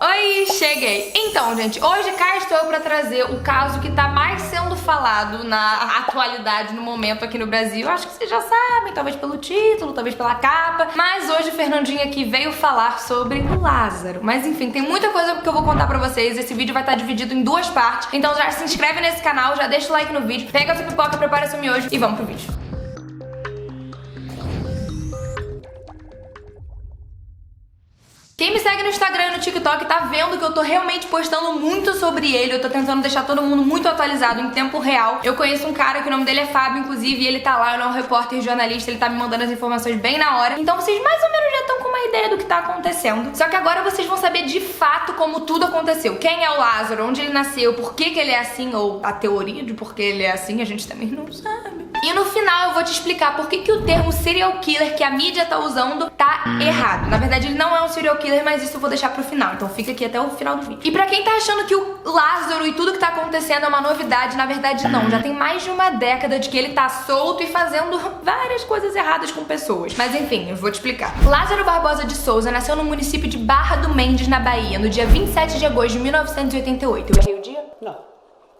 Oi, cheguei! Então, gente, hoje cá estou pra trazer o caso que tá mais sendo falado na atualidade, no momento aqui no Brasil. Acho que vocês já sabem, talvez pelo título, talvez pela capa. Mas hoje o Fernandinho aqui veio falar sobre o Lázaro. Mas enfim, tem muita coisa que eu vou contar pra vocês. Esse vídeo vai estar dividido em duas partes. Então já se inscreve nesse canal, já deixa o like no vídeo, pega a sua pipoca, prepara seu miojo e vamos pro vídeo. Quem me segue no Instagram e no TikTok tá vendo que eu tô realmente postando muito sobre ele. Eu tô tentando deixar todo mundo muito atualizado em tempo real. Eu conheço um cara que o nome dele é Fábio, inclusive, e ele tá lá, ele é um repórter jornalista, ele tá me mandando as informações bem na hora. Então vocês mais ou menos já estão com uma ideia do que tá acontecendo. Só que agora vocês vão saber de fato como tudo aconteceu. Quem é o Lázaro, onde ele nasceu, por que ele é assim, ou a teoria de por que ele é assim, a gente também não sabe. E no final eu vou te explicar por que o termo serial killer que a mídia tá usando tá errado. Na verdade, ele não é um serial killer, mas isso eu vou deixar pro final, então fica aqui até o final do vídeo. E pra quem tá achando que o Lázaro e tudo que tá acontecendo é uma novidade, na verdade não. Já tem mais de uma década de que ele tá solto e fazendo várias coisas erradas com pessoas. Mas enfim, eu vou te explicar. Lázaro Barbosa de Souza nasceu no município de Barra do Mendes, na Bahia, no dia 27 de agosto de 1988. Eu errei o dia? Não.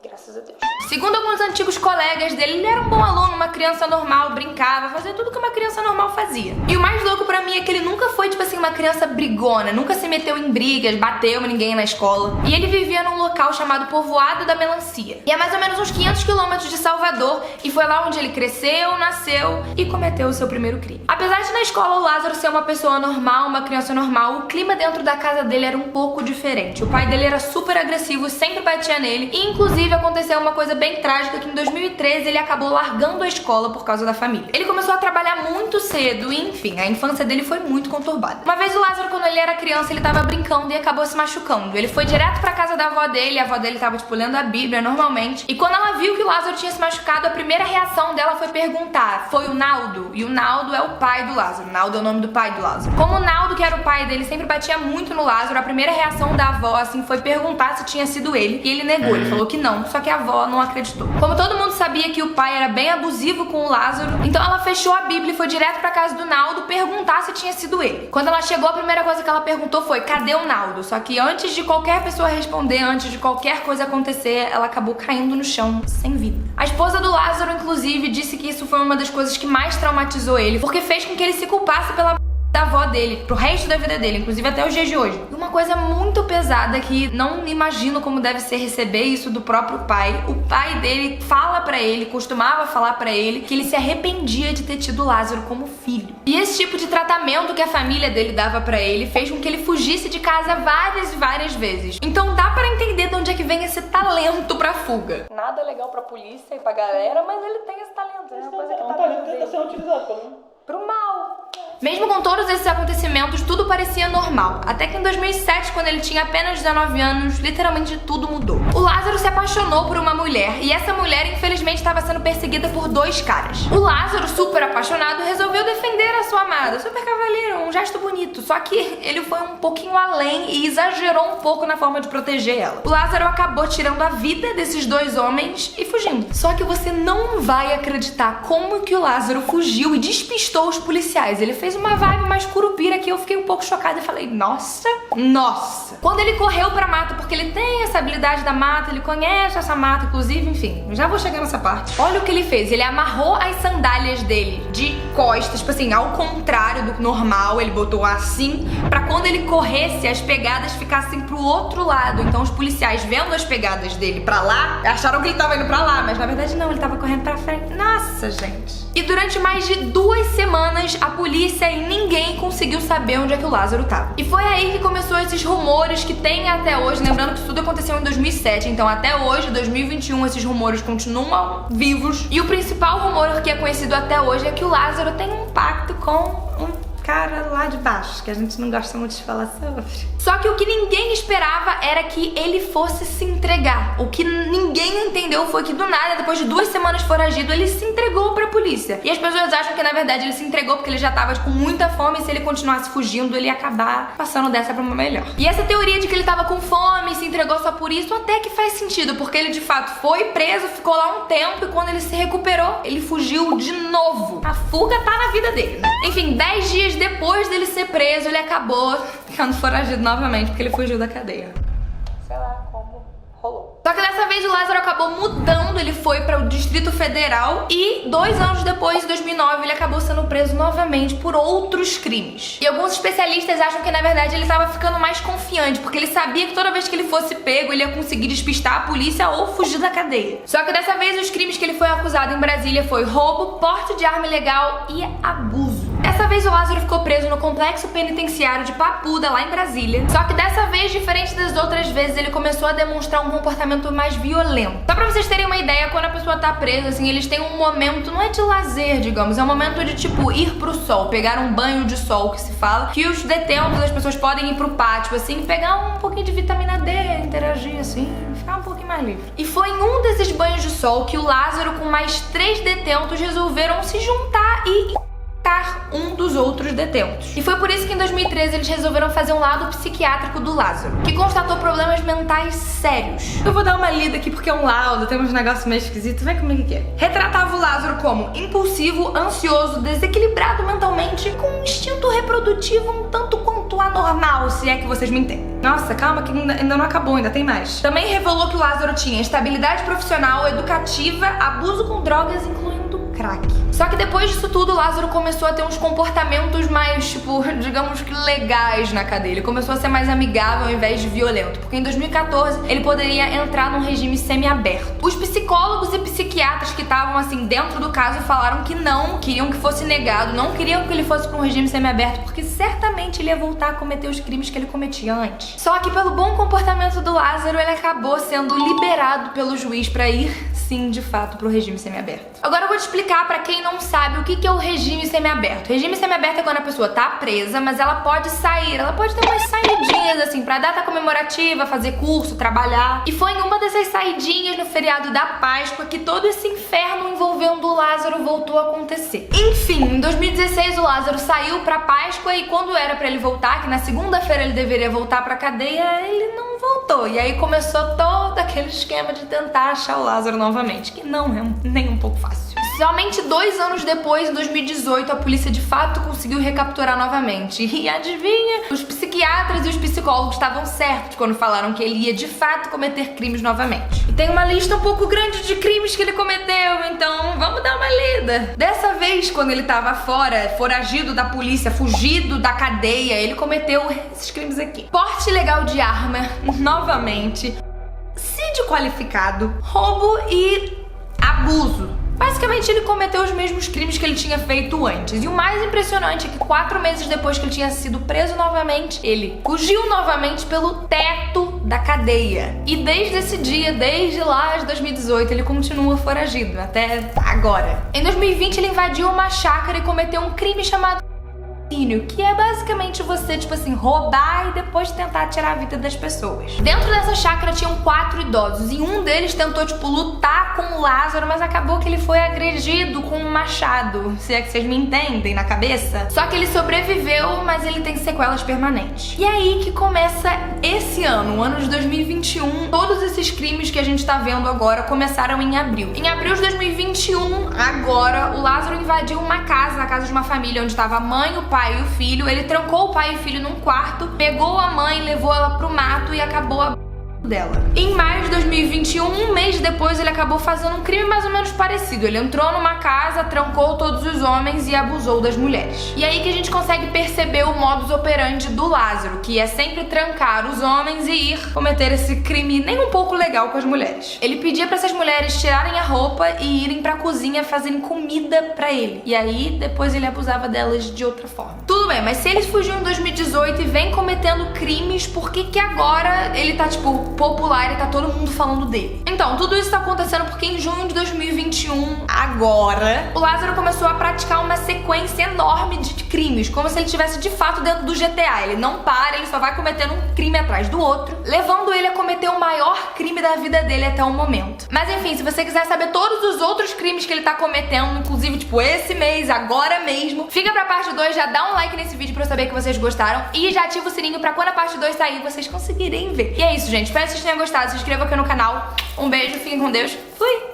Graças a Deus. Segundo alguns antigos colegas dele, ele era um bom aluno, uma criança normal, brincava, fazia tudo que uma criança normal fazia. E o mais louco pra mim é que ele nunca foi, tipo assim, uma criança brigona, nunca se meteu em brigas, bateu ninguém na escola. E ele vivia num local chamado Povoado da Melancia. E é mais ou menos uns 500 quilômetros de Salvador, e foi lá onde ele cresceu, nasceu e cometeu o seu primeiro crime. Apesar de na escola o Lázaro ser uma pessoa normal, uma criança normal, o clima dentro da casa dele era um pouco diferente. O pai dele era super agressivo, sempre batia nele, e inclusive aconteceu uma coisa bem trágica que em 2013 ele acabou largando a escola por causa da família. Ele começou a trabalhar muito cedo e, enfim, a infância dele foi muito conturbada. Uma vez o Lázaro, quando ele era criança, ele tava brincando e acabou se machucando. Ele foi direto pra casa da avó dele, a avó dele tava, tipo, lendo a Bíblia normalmente. E quando ela viu que o Lázaro tinha se machucado, a primeira reação dela foi perguntar, foi o Naldo? E o Naldo é o pai do Lázaro. Naldo é o nome do pai do Lázaro. Como o Naldo, que era o pai dele, sempre batia muito no Lázaro, a primeira reação da avó, assim, foi perguntar se tinha sido ele. E ele negou, ele falou que não, só que a avó não acreditou. Como todo mundo sabia que o pai era bem abusivo com o Lázaro, então ela fechou a Bíblia e foi direto pra casa do Naldo perguntar se tinha sido ele. Quando ela chegou, a primeira coisa que ela perguntou foi, cadê o Naldo? Só que antes de qualquer pessoa responder, antes de qualquer coisa acontecer, ela acabou caindo no chão, sem vida. A esposa do Lázaro, inclusive, disse que isso foi uma das coisas que mais traumatizou ele, porque fez com que ele se culpasse pela da avó dele, pro resto da vida dele, inclusive até os dias de hoje. E uma coisa muito pesada que não imagino como deve ser receber isso do próprio pai. O pai dele fala pra ele, costumava falar pra ele, que ele se arrependia de ter tido Lázaro como filho. E esse tipo de tratamento que a família dele dava pra ele fez com que ele fugisse de casa várias e várias vezes. Então dá pra entender de onde é que vem esse talento pra fuga. Nada legal pra polícia e pra galera, mas ele tem esse talento. É uma coisa que tá sendo utilizado pro mal. Mesmo com todos esses acontecimentos, tudo parecia normal. Até que em 2007, quando ele tinha apenas 19 anos, literalmente tudo mudou. O Lázaro se apaixonou por uma mulher, e essa mulher, infelizmente, estava sendo perseguida por dois caras. O Lázaro, super apaixonado, resolveu defender a sua amada. Super cavaleiro, um gesto bonito. Só que ele foi um pouquinho além e exagerou um pouco na forma de proteger ela. O Lázaro acabou tirando a vida desses dois homens e fugindo. Só que você não vai acreditar como que o Lázaro fugiu e despistou os policiais. Ele fez uma vibe mais curupira que eu fiquei um pouco chocada e falei, nossa. Quando ele correu pra mata, porque ele tem essa habilidade da mata, ele conhece essa mata, inclusive, enfim, já vou chegar nessa parte. Olha o que ele fez, ele amarrou as sandálias dele de costas, tipo assim, ao contrário do normal, ele botou assim, pra quando ele corresse, as pegadas ficassem pro outro lado. Então os policiais, vendo as pegadas dele pra lá, acharam que ele tava indo pra lá, mas na verdade não, ele tava correndo pra frente. Nossa, gente. E durante mais de 2 semanas, a polícia e ninguém conseguiu saber onde é que o Lázaro tava. E foi aí que começou esses rumores que tem até hoje, lembrando que isso tudo aconteceu em 2007, então até hoje, 2021, esses rumores continuam vivos. E o principal rumor que é conhecido até hoje é que o Lázaro tem um pacto com um cara lá de baixo, que a gente não gosta muito de falar sobre. Só que o que ninguém esperava era que ele fosse se entregar. O que ninguém entendeu foi que do nada, depois de 2 semanas foragido, ele se entregou pra polícia. E as pessoas acham que na verdade ele se entregou porque ele já tava com muita fome e se ele continuasse fugindo, ele ia acabar passando dessa pra uma melhor. E essa teoria de que ele tava com fome e se entregou só por isso até que faz sentido, porque ele de fato foi preso, ficou lá um tempo e quando ele se recuperou, ele fugiu de novo. A fuga tá na vida dele, né? Enfim, 10 dias dias depois dele ser preso, ele acabou ficando foragido novamente, porque ele fugiu da cadeia. Sei lá como rolou. Só que dessa vez o Lázaro acabou mudando, ele foi para o Distrito Federal e 2 anos depois, em 2009, ele acabou sendo preso novamente por outros crimes. E alguns especialistas acham que na verdade ele estava ficando mais confiante, porque ele sabia que toda vez que ele fosse pego, ele ia conseguir despistar a polícia ou fugir da cadeia. Só que dessa vez os crimes que ele foi acusado em Brasília foi roubo, porte de arma ilegal e abuso. Dessa vez o Lázaro ficou preso no complexo penitenciário de Papuda, lá em Brasília. Só que dessa vez, diferente das outras vezes, ele começou a demonstrar um comportamento mais violento. Só pra vocês terem uma ideia, quando a pessoa tá presa, assim, eles têm um momento, não é de lazer, digamos, é um momento de, tipo, ir pro sol, pegar um banho de sol, que se fala, que os detentos, as pessoas podem ir pro pátio, assim, pegar um pouquinho de vitamina D, interagir, assim, ficar um pouquinho mais livre. E foi em um desses banhos de sol que o Lázaro, com mais 3 detentos, resolveram se juntar e um dos outros detentos. E foi por isso que em 2013 eles resolveram fazer um laudo psiquiátrico do Lázaro, que constatou problemas mentais sérios. Eu vou dar uma lida aqui porque é um laudo, tem uns negócios meio esquisitos, vem comigo aqui. Retratava o Lázaro como impulsivo, ansioso, desequilibrado mentalmente, com um instinto reprodutivo um tanto quanto anormal, se é que vocês me entendem. Nossa, calma que ainda não acabou, ainda tem mais. Também revelou que o Lázaro tinha instabilidade profissional, educativa, abuso com drogas, incluindo crack. Só que depois disso tudo, o Lázaro começou a ter uns comportamentos mais, tipo, digamos que legais na cadeia. Ele começou a ser mais amigável ao invés de violento, porque em 2014 ele poderia entrar num regime semi-aberto. Os psicólogos e psiquiatras que estavam, assim, dentro do caso falaram que não, queriam que fosse negado, não queriam que ele fosse para um regime semi-aberto, porque certamente ele ia voltar a cometer os crimes que ele cometia antes. Só que pelo bom comportamento do Lázaro, ele acabou sendo liberado pelo juiz para ir, sim, de fato, pro regime semi-aberto. Agora eu vou te explicar pra quem não sabe o que é o regime semi-aberto. O regime semi-aberto é quando a pessoa tá presa, mas ela pode sair, ela pode ter umas saidinhas assim, pra data comemorativa, fazer curso, trabalhar. E foi em uma dessas saidinhas no feriado da Páscoa que todo esse inferno envolvendo o Lázaro voltou a acontecer. Enfim, em 2016 o Lázaro saiu pra Páscoa e quando era pra ele voltar, que na segunda-feira ele deveria voltar pra cadeia, ele não voltou. E aí começou todo aquele esquema de tentar achar o Lázaro novamente, que não é nem um pouco fácil. Somente 2 anos depois, em 2018, a polícia de fato conseguiu recapturar novamente. E adivinha? Os psiquiatras e os psicólogos estavam certos quando falaram que ele ia de fato cometer crimes novamente. E tem uma lista um pouco grande de crimes que ele cometeu, então vamos dar uma lida. Dessa vez, quando ele tava fora, foragido da polícia, fugido da cadeia, ele cometeu esses crimes aqui: porte ilegal de arma, novamente, homicídio qualificado, roubo e abuso. Basicamente, ele cometeu os mesmos crimes que ele tinha feito antes. E o mais impressionante é que 4 meses depois que ele tinha sido preso novamente, ele fugiu novamente pelo teto da cadeia. E desde esse dia, desde lá de 2018, ele continua foragido, até agora. Em 2020, ele invadiu uma chácara e cometeu um crime chamado que é basicamente você, tipo assim, roubar e depois tentar tirar a vida das pessoas. Dentro dessa chácara tinham 4 idosos e um deles tentou, tipo, lutar com o Lázaro, mas acabou que ele foi agredido com um machado, se é que vocês me entendem na cabeça. Só que ele sobreviveu, mas ele tem sequelas permanentes. E aí que começa esse ano, o ano de 2021. Todos esses crimes que a gente tá vendo agora começaram em abril. Em abril de 2021, agora, o Lázaro invadiu uma casa, a casa de uma família onde estava a mãe, o pai e o filho. Ele trancou o pai e o filho num quarto, pegou a mãe, levou ela pro mato e acabou a dela. Em maio de 2021, um mês depois, ele acabou fazendo um crime mais ou menos parecido. Ele entrou numa casa, trancou todos os homens e abusou das mulheres. E aí que a gente consegue perceber o modus operandi do Lázaro, que é sempre trancar os homens e ir cometer esse crime nem um pouco legal com as mulheres. Ele pedia pra essas mulheres tirarem a roupa e irem pra cozinha fazerem comida pra ele. E aí, depois ele abusava delas de outra forma. Tudo bem, mas se ele fugiu em 2018 e vem cometendo crimes, por que agora ele tá, tipo, popular e tá todo mundo falando dele? Então, tudo isso tá acontecendo porque em junho de 2021, agora, o Lázaro começou a praticar uma sequência enorme de crimes, como se ele estivesse de fato dentro do GTA. Ele não para, ele só vai cometendo um crime atrás do outro, levando ele a cometer o maior crime da vida dele até o momento. Mas enfim, se você quiser saber todos os outros crimes que ele tá cometendo, inclusive, tipo, esse mês, agora mesmo, fica pra parte 2, já dá um like nesse vídeo pra eu saber que vocês gostaram e já ativa o sininho pra quando a parte 2 sair, vocês conseguirem ver. E é isso, gente. Espero que vocês tenham gostado. Se inscreva aqui no canal. Um beijo, fiquem com Deus. Fui!